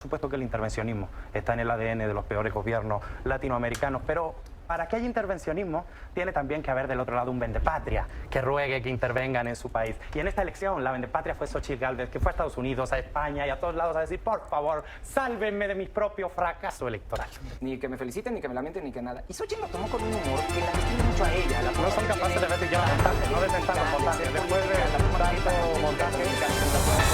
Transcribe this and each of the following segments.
Por supuesto que el intervencionismo está en el ADN de los peores gobiernos latinoamericanos, pero para que haya intervencionismo tiene también que haber del otro lado un vendepatria que ruegue que intervengan en su país. Y en esta elección la vendepatria fue Xóchitl Gálvez, que fue a Estados Unidos, a España y a todos lados a decir, por favor, sálvenme de mi propio fracaso electoral. Ni que me feliciten, ni que me lamenten, ni que nada. Y Xóchitl lo tomó con un humor que la distingue mucho a ella. No son capaces de ver siquiera montajes, no detectar los montajes. Después de tanto montaje,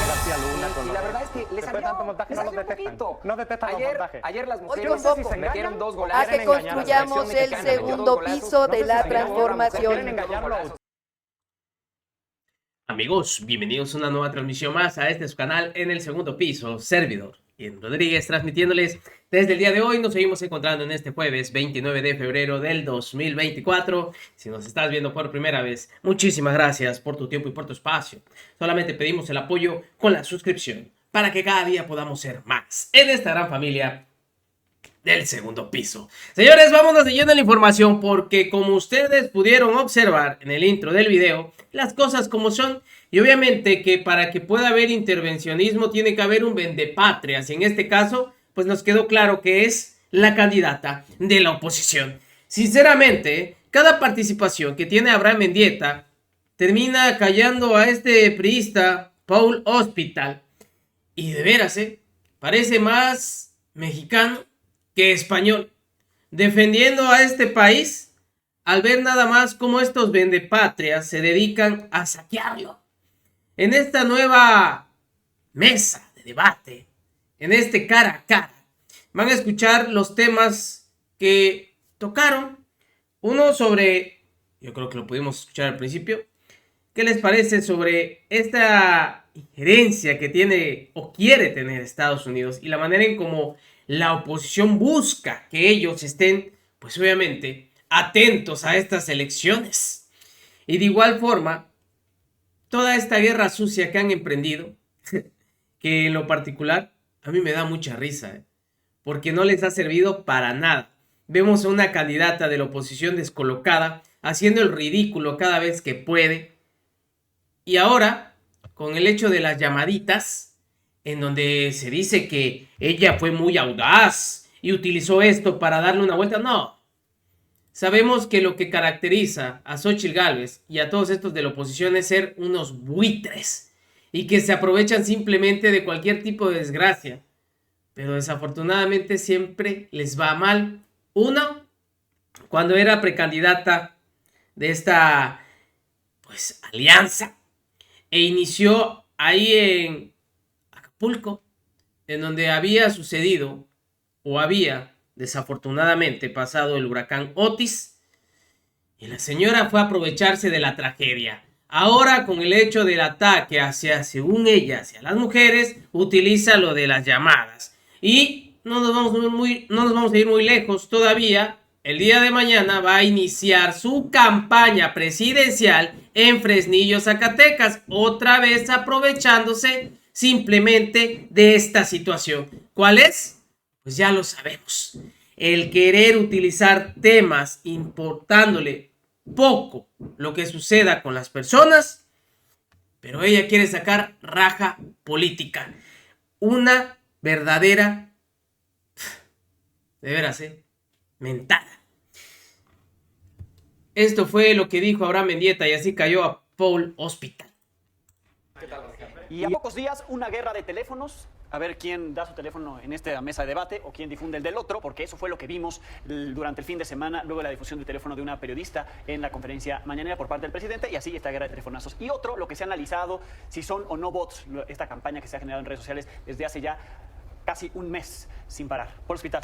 García Luna con y la verdad es que les después de tanto montaje no los detectan. No detectan los montajes. Ayer las mujeres Oye, un poco. metieron 2 A golazos. que construyamos el segundo piso de la transformación. Amigos, bienvenidos a una nueva transmisión más a este su canal en el segundo piso, servidor Ian Rodríguez, transmitiéndoles desde el día de hoy. Nos seguimos encontrando en este jueves 29 de febrero del 2024. Si nos estás viendo por primera vez, muchísimas gracias por tu tiempo y por tu espacio. Solamente pedimos el apoyo con la suscripción para que cada día podamos ser más en esta gran familia del segundo piso. Señores, vámonos de lleno a la información porque como ustedes pudieron observar en el intro del video, las cosas como son, y obviamente que para que pueda haber intervencionismo tiene que haber un vendepatrias, y en este caso pues nos quedó claro que es la candidata de la oposición. Sinceramente, cada participación que tiene Abraham Mendieta termina callando a este priista Paul Hospital, y de veras, parece más mexicano que español, defendiendo a este país al ver nada más cómo estos vendepatrias se dedican a saquearlo. En esta nueva mesa de debate, en este cara a cara, van a escuchar los temas que tocaron. Uno sobre, yo creo que lo pudimos escuchar al principio, ¿qué les parece sobre esta injerencia que tiene o quiere tener Estados Unidos y la manera en cómo la oposición busca que ellos estén, pues obviamente, atentos a estas elecciones? Y de igual forma, toda esta guerra sucia que han emprendido, que en lo particular a mí me da mucha risa, porque no les ha servido para nada. Vemos a una candidata de la oposición descolocada, haciendo el ridículo cada vez que puede. Y ahora, con el hecho de las llamaditas, en donde se dice que ella fue muy audaz y utilizó esto para darle una vuelta. No. Sabemos que lo que caracteriza a Xóchitl Gálvez y a todos estos de la oposición es ser unos buitres y que se aprovechan simplemente de cualquier tipo de desgracia. Pero desafortunadamente siempre les va mal. Uno, cuando era precandidata de esta pues alianza e inició ahí en Acapulco, en donde había sucedido o había desafortunadamente pasado el huracán Otis, y la señora fue a aprovecharse de la tragedia. Ahora, con el hecho del ataque hacia, según ella, hacia las mujeres, utiliza lo de las llamadas. Y no nos vamos a ir muy lejos todavía. El día de mañana va a iniciar su campaña presidencial en Fresnillo, Zacatecas, otra vez aprovechándose simplemente de esta situación. ¿Cuál es? Pues ya lo sabemos. El querer utilizar temas importándole poco lo que suceda con las personas, pero ella quiere sacar raja política. Una verdadera, de veras, mentada. Esto fue lo que dijo Abraham Mendieta y así cayó a Paul Hospital. Y a pocos días, una guerra de teléfonos. A ver quién da su teléfono en esta mesa de debate o quién difunde el del otro, porque eso fue lo que vimos durante el fin de semana, luego de la difusión del teléfono de una periodista en la conferencia mañanera por parte del presidente, y así esta guerra de telefonazos. Y otro, lo que se ha analizado, si son o no bots, esta campaña que se ha generado en redes sociales desde hace ya casi un mes sin parar. Por Hospital.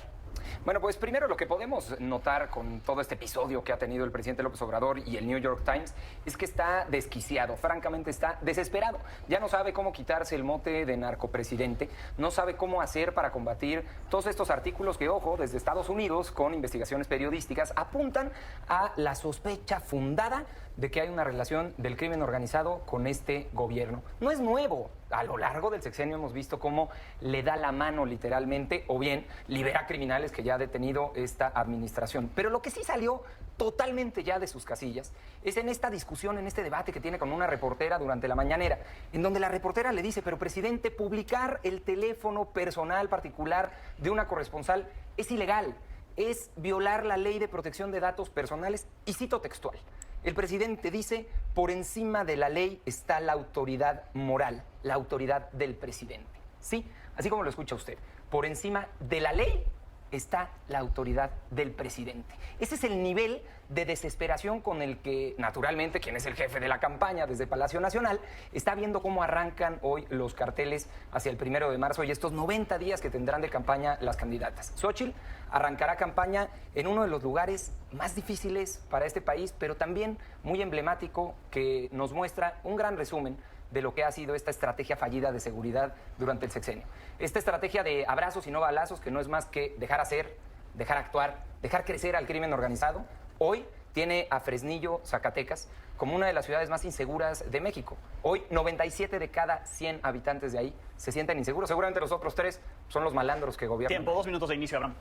Bueno, pues primero lo que podemos notar con todo este episodio que ha tenido el presidente López Obrador y el New York Times es que está desquiciado, francamente está desesperado. Ya no sabe cómo quitarse el mote de narcopresidente, no sabe cómo hacer para combatir todos estos artículos que, ojo, desde Estados Unidos, con investigaciones periodísticas, apuntan a la sospecha fundada de que hay una relación del crimen organizado con este gobierno. No es nuevo. a lo largo del sexenio hemos visto cómo le da la mano literalmente o bien libera criminales que ya ha detenido esta administración. Pero lo que sí salió totalmente ya de sus casillas es en esta discusión, en este debate que tiene con una reportera durante la mañanera, en donde la reportera le dice, pero presidente, publicar el teléfono personal particular de una corresponsal es ilegal, es violar la ley de protección de datos personales, y cito textual. El presidente dice, por encima de la ley está la autoridad moral, la autoridad del presidente. Sí, así como lo escucha usted, por encima de la ley está la autoridad del presidente. Ese es el nivel de desesperación con el que, naturalmente, quien es el jefe de la campaña desde Palacio Nacional, está viendo cómo arrancan hoy los carteles hacia el 1 de marzo y estos 90 días que tendrán de campaña las candidatas. Xóchitl arrancará campaña en uno de los lugares más difíciles para este país, pero también muy emblemático, que nos muestra un gran resumen de lo que ha sido esta estrategia fallida de seguridad durante el sexenio. Esta estrategia de abrazos y no balazos, que no es más que dejar hacer, dejar actuar, dejar crecer al crimen organizado, hoy tiene a Fresnillo, Zacatecas, como una de las ciudades más inseguras de México. Hoy 97 de cada 100 habitantes de ahí se sienten inseguros. Seguramente los otros 3 son los malandros que gobiernan. Tiempo, 2 minutos de inicio, Abraham.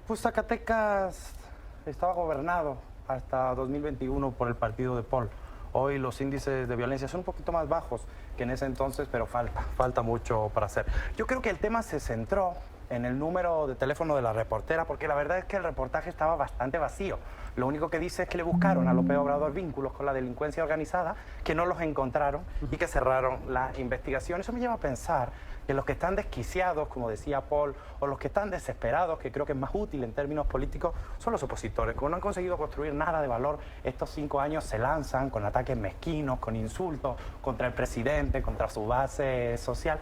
Pues Zacatecas estaba gobernado hasta 2021 por el partido de Paul. Hoy los índices de violencia son un poquito más bajos que en ese entonces, pero falta mucho para hacer. Yo creo que el tema se centró en el número de teléfono de la reportera, porque la verdad es que el reportaje estaba bastante vacío. Lo único que dice es que le buscaron a López Obrador vínculos con la delincuencia organizada, que no los encontraron y que cerraron la investigación. Eso me lleva a pensar que los que están desquiciados, como decía Paul, o los que están desesperados, que creo que es más útil en términos políticos, son los opositores. Como no han conseguido construir nada de valor, estos 5 años se lanzan con ataques mezquinos, con insultos contra el presidente, contra su base social,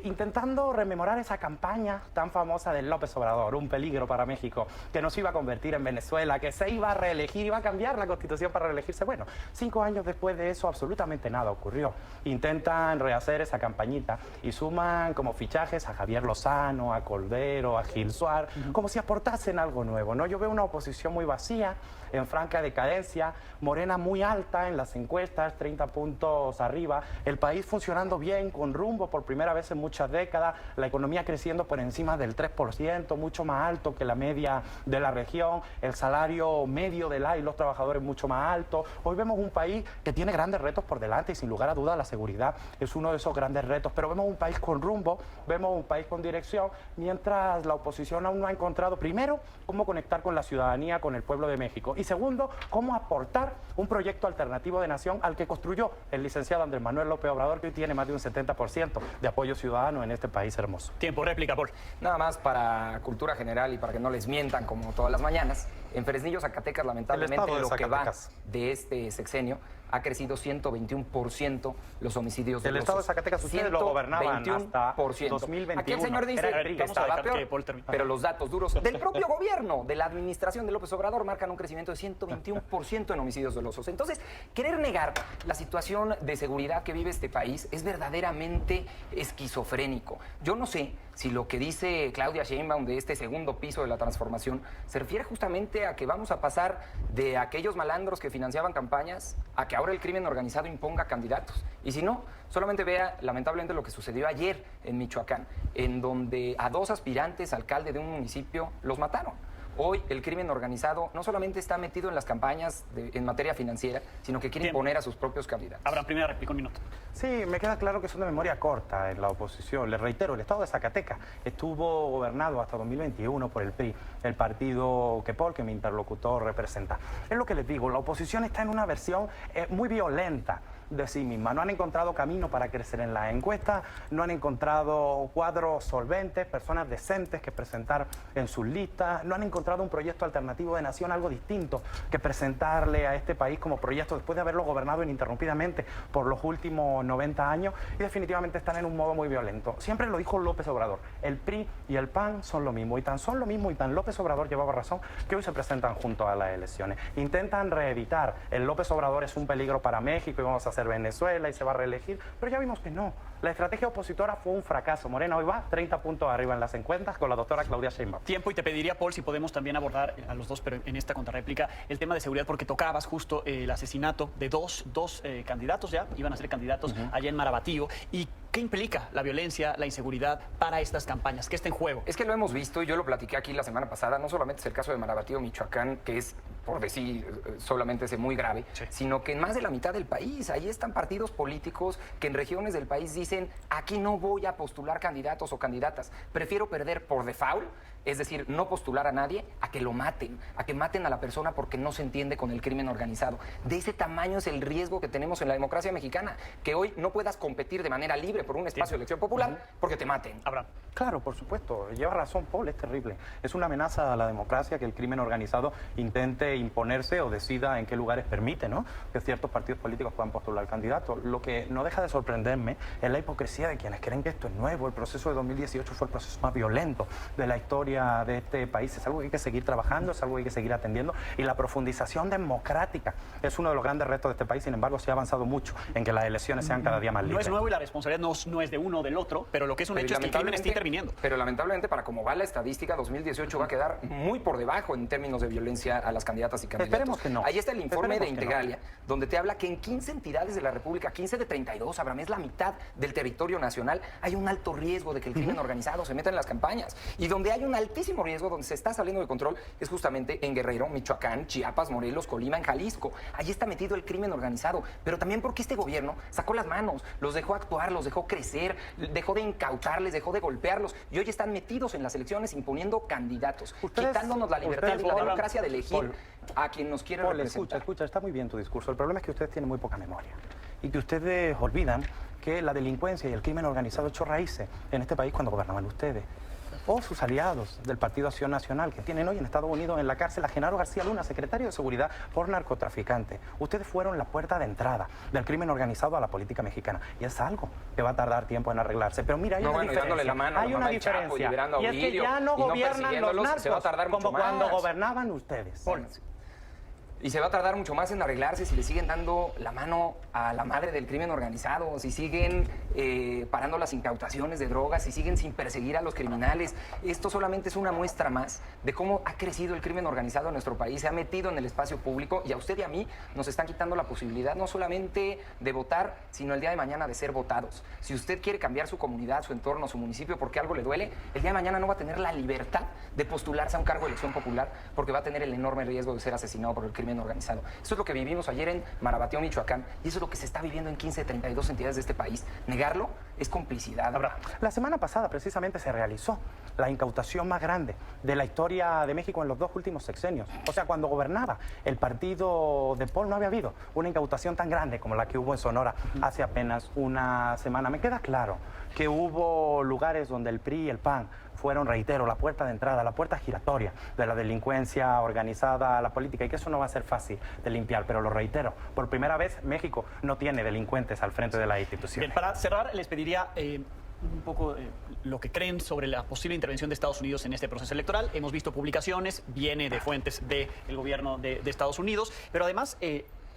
intentando rememorar esa campaña tan famosa del López Obrador, un peligro para México, que nos iba a convertir en Venezuela, que se iba a reelegir, iba a cambiar la Constitución para reelegirse. Bueno, 5 años después de eso absolutamente nada ocurrió. Intentan rehacer esa campañita y suman como fichajes a Javier Lozano, a Cordero, a Gil Suárez, como si aportasen algo nuevo, ¿no? Yo veo una oposición muy vacía, en franca decadencia, Morena muy alta en las encuestas, 30 puntos arriba, el país funcionando bien, con rumbo por primera vez en muchas décadas, la economía creciendo por encima del 3%, mucho más alto que la media de la región, el salario medio de los trabajadores mucho más alto. Hoy vemos un país que tiene grandes retos por delante y sin lugar a dudas la seguridad es uno de esos grandes retos, pero vemos un país con rumbo, vemos un país con dirección, mientras la oposición aún no ha encontrado, primero, cómo conectar con la ciudadanía, con el pueblo de México, y segundo, cómo aportar un proyecto alternativo de nación al que construyó el licenciado Andrés Manuel López Obrador, que hoy tiene más de un 70% de apoyo ciudadano en este país hermoso. Tiempo, réplica, Paul. Nada más para cultura general y para que no les mientan como todas las mañanas, en Fresnillo, Zacatecas, lamentablemente lo que va de este sexenio ha crecido 121% los homicidios el dolosos. Estado de Zacatecas ustedes lo gobernaban hasta 2021. Aquí el señor dice que estaba peor, pero los datos duros del propio gobierno, de la administración de López Obrador, marcan un crecimiento de 121% en homicidios dolosos. Entonces, querer negar la situación de seguridad que vive este país es verdaderamente esquizofrénico. Yo no sé si lo que dice Claudia Sheinbaum de este segundo piso de la transformación se refiere justamente a que vamos a pasar de aquellos malandros que financiaban campañas a que ahora el crimen organizado imponga candidatos. Y si no, solamente vea lamentablemente lo que sucedió ayer en Michoacán, en donde a 2 aspirantes alcalde de un municipio los mataron. Hoy el crimen organizado no solamente está metido en las campañas en materia financiera, sino que quiere imponer a sus propios candidatos. Habrá primera réplica, 1 minuto. Sí, me queda claro que son de memoria corta en la oposición. Les reitero, el Estado de Zacatecas estuvo gobernado hasta 2021 por el PRI, el partido que Paul, que mi interlocutor representa. Es lo que les digo, la oposición está en una versión muy violenta de sí misma. No han encontrado camino para crecer en las encuestas, no han encontrado cuadros solventes, personas decentes que presentar en sus listas, no han encontrado un proyecto alternativo de nación, algo distinto que presentarle a este país como proyecto después de haberlo gobernado ininterrumpidamente por los últimos 90 años, y definitivamente están en un modo muy violento. Siempre lo dijo López Obrador, el PRI y el PAN son lo mismo, y tan son lo mismo, y tan López Obrador llevaba razón, que hoy se presentan juntos a las elecciones. Intentan reeditar, el López Obrador es un peligro para México y vamos a hacer Venezuela y se va a reelegir, pero ya vimos que no. La estrategia opositora fue un fracaso. Morena hoy va 30 puntos arriba en las encuestas con la doctora Claudia Sheinbaum. Tiempo, y te pediría, Paul, si podemos también abordar a los dos, pero en esta contrarréplica, el tema de seguridad, porque tocabas justo el asesinato de dos candidatos ya, iban a ser candidatos allá en Marabatío, y ¿Qué implica la violencia, la inseguridad para estas campañas? ¿Qué está en juego? Es que lo hemos visto y yo lo platiqué aquí la semana pasada. No solamente es el caso de Marabatío, Michoacán, que es, por decir, solamente ese muy grave, sino que en más de la mitad del país, ahí están partidos políticos que en regiones del país dicen, aquí no voy a postular candidatos o candidatas, prefiero perder por default, es decir, no postular a nadie, a que lo maten, a que maten a la persona porque no se entiende con el crimen organizado. De ese tamaño es el riesgo que tenemos en la democracia mexicana, que hoy no puedas competir de manera libre por un espacio de elección popular porque te maten. Abraham. Claro, por supuesto. Lleva razón, Paul, es terrible. Es una amenaza a la democracia que el crimen organizado intente imponerse o decida en qué lugares permite, ¿no?, que ciertos partidos políticos puedan postular candidatos. Lo que no deja de sorprenderme es la hipocresía de quienes creen que esto es nuevo. El proceso de 2018 fue el proceso más violento de la historia de este país. Es algo que hay que seguir trabajando, es algo que hay que seguir atendiendo, y la profundización democrática es uno de los grandes retos de este país. Sin embargo, se ha avanzado mucho en que las elecciones sean cada día más libres. No es nuevo y la responsabilidad no es de uno o del otro, pero lo que es un hecho es que el crimen está interviniendo. Pero lamentablemente, para cómo va la estadística, 2018 va a quedar muy por debajo en términos de violencia a las candidatas y candidatos. Esperemos que no. Ahí está el informe de Esperemos que Integralia, donde te habla que en 15 entidades de la República, 15 de 32, Abraham, es la mitad del territorio nacional, hay un alto riesgo de que el crimen organizado se meta en las campañas. Y donde hay un altísimo riesgo, donde se está saliendo de control, es justamente en Guerrero, Michoacán, Chiapas, Morelos, Colima, en Jalisco. Ahí está metido el crimen organizado, pero también porque este gobierno sacó las manos, los dejó actuar, los dejó crecer, dejó de incautarles, dejó de golpearlos, y hoy están metidos en las elecciones imponiendo candidatos, quitándonos la libertad y la democracia de elegir a quien nos quiere representar. Escucha, está muy bien tu discurso. El problema es que ustedes tienen muy poca memoria y que ustedes olvidan que la delincuencia y el crimen organizado echó raíces en este país cuando gobernaban ustedes. O sus aliados del Partido Acción Nacional, que tienen hoy en Estados Unidos en la cárcel a Genaro García Luna, secretario de Seguridad por narcotraficante. Ustedes fueron la puerta de entrada del crimen organizado a la política mexicana. Y es algo que va a tardar tiempo en arreglarse. Pero mira, hay una diferencia. Dándole la mano a hay una diferencia. Y es que ya no gobiernan los narcos se va a tardar mucho como cuando más. gobernaban ustedes. Y se va a tardar mucho más en arreglarse si le siguen dando la mano a la madre del crimen organizado, si siguen parando las incautaciones de drogas, si siguen sin perseguir a los criminales. Esto solamente es una muestra más de cómo ha crecido el crimen organizado en nuestro país, se ha metido en el espacio público, y a usted y a mí nos están quitando la posibilidad no solamente de votar, sino el día de mañana de ser votados. Si usted quiere cambiar su comunidad, su entorno, su municipio porque algo le duele, el día de mañana no va a tener la libertad de postularse a un cargo de elección popular porque va a tener el enorme riesgo de ser asesinado por el crimen organizado. Eso es lo que vivimos ayer en Marabatío, Michoacán, y eso es lo que se está viviendo en 15 de 32 entidades de este país. Negarlo es complicidad. La semana pasada precisamente se realizó la incautación más grande de la historia de México en los 2 últimos sexenios. O sea, cuando gobernaba el partido de Paul no había habido una incautación tan grande como la que hubo en Sonora hace apenas una semana. Me queda claro que hubo lugares donde el PRI y el PAN fueron, reitero, la puerta de entrada, la puerta giratoria de la delincuencia organizada a la política, y que eso no va a ser fácil de limpiar, pero lo reitero, por primera vez México no tiene delincuentes al frente de las instituciones. Bien, para cerrar, les pediría un poco lo que creen sobre la posible intervención de Estados Unidos en este proceso electoral. Hemos visto publicaciones, viene de fuentes del gobierno de Estados Unidos, pero además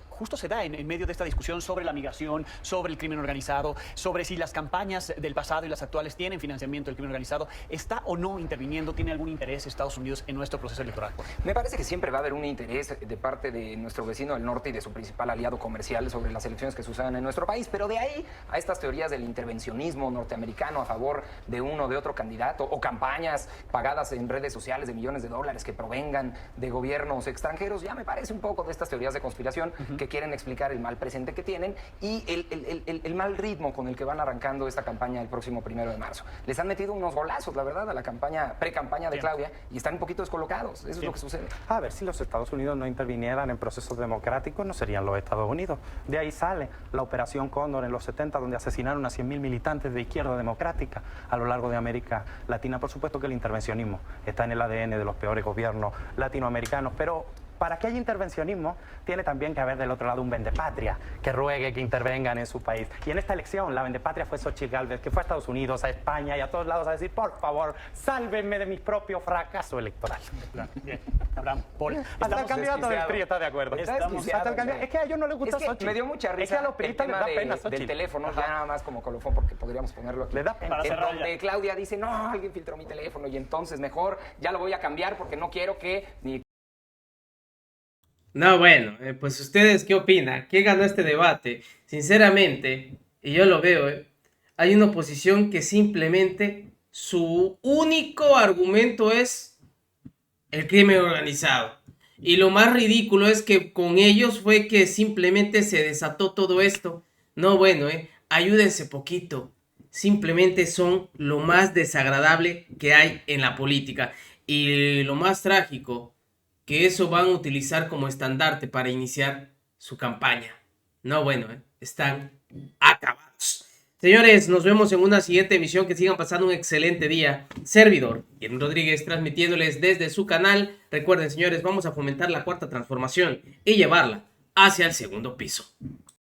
justo se da en medio de esta discusión sobre la migración, sobre el crimen organizado, sobre si las campañas del pasado y las actuales tienen financiamiento del crimen organizado. ¿Está o no interviniendo? ¿Tiene algún interés Estados Unidos en nuestro proceso electoral? Me parece que siempre va a haber un interés de parte de nuestro vecino del norte y de su principal aliado comercial sobre las elecciones que sucedan en nuestro país, pero de ahí a estas teorías del intervencionismo norteamericano a favor de uno o de otro candidato, o campañas pagadas en redes sociales de millones de dólares que provengan de gobiernos extranjeros, ya me parece un poco de estas teorías de conspiración que quieren explicar el mal presente que tienen y el mal ritmo con el que van arrancando esta campaña el próximo 1 de marzo. Les han metido unos golazos, la verdad, a la campaña, pre-campaña de Claudia, y están un poquito descolocados. Eso es lo que sucede. A ver, si los Estados Unidos no intervinieran en procesos democráticos, no serían los Estados Unidos. De ahí sale la Operación Cóndor en los 70, donde asesinaron a 100.000 militantes de izquierda democrática a lo largo de América Latina. Por supuesto que el intervencionismo está en el ADN de los peores gobiernos latinoamericanos, pero para que haya intervencionismo, tiene también que haber del otro lado un vendepatria que ruegue que intervengan en su país. Y en esta elección, la vendepatria fue Xochitl Gálvez, que fue a Estados Unidos, a España y a todos lados a decir, por favor, sálvenme de mi propio fracaso electoral. Bien, Abraham, Paul. Hasta el candidato del PRI está de acuerdo. Hasta Es que a ellos no les gusta Xochitl. Me dio mucha risa. Es que a los priistas les da pena Xochitl. Del teléfono, ya nada más como colofón, porque podríamos ponerlo aquí. Les da pena. En donde Claudia dice, no, alguien filtró mi teléfono y entonces mejor ya lo voy a cambiar porque no quiero que ni... No, bueno, pues ustedes qué opinan, ¿qué ganó este debate? Sinceramente, y yo lo veo, hay una oposición que simplemente su único argumento es el crimen organizado. Y lo más ridículo es que con ellos fue que simplemente se desató todo esto. No, bueno, ayúdense poquito. Simplemente son lo más desagradable que hay en la política. Y lo más trágico, que eso van a utilizar como estandarte para iniciar su campaña. No, bueno, están acabados. Señores, nos vemos en una siguiente emisión. Que sigan pasando un excelente día. Servidor Jen Rodríguez transmitiéndoles desde su canal. Recuerden, señores, vamos a fomentar la cuarta transformación y llevarla hacia el segundo piso.